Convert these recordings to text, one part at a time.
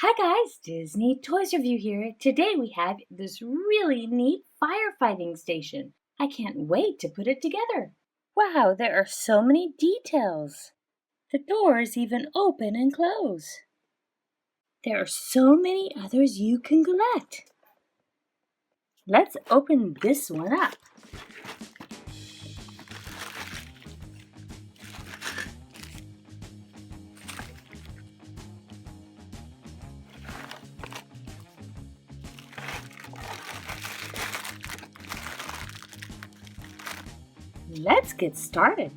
Hi guys, Disney Toys Review here. Today we have this really neat firefighting station. I can't wait to put it together. Wow, there are so many details. The doors even open and close. There are so many others you can collect. Let's open this one up. Let's get started.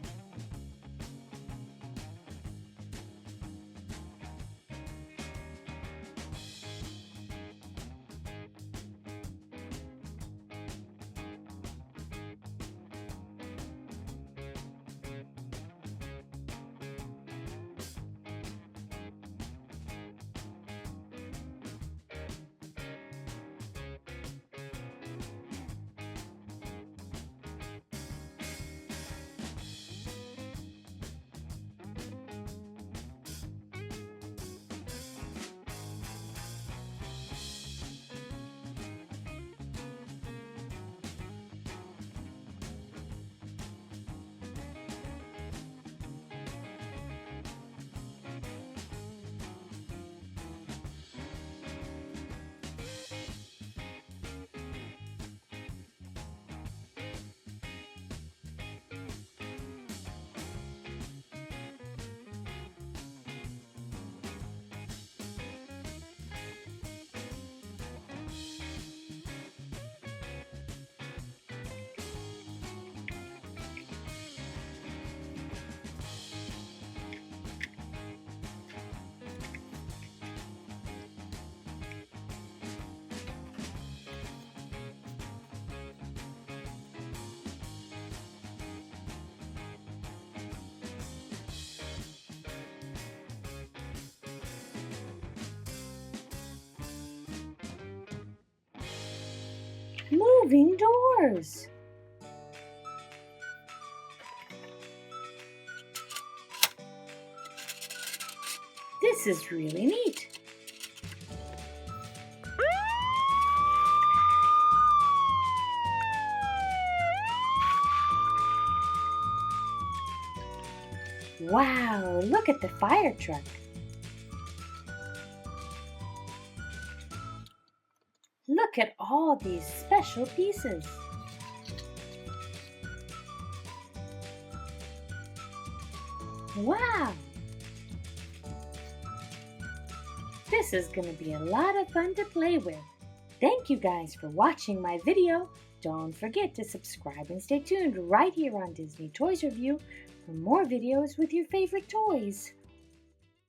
Moving doors. This is really neat. Wow, look at the fire truck. Look at all these special pieces. Wow! This is going to be a lot of fun to play with. Thank you guys for watching my video. Don't forget to subscribe and stay tuned right here on Disney Toys Review for more videos with your favorite toys.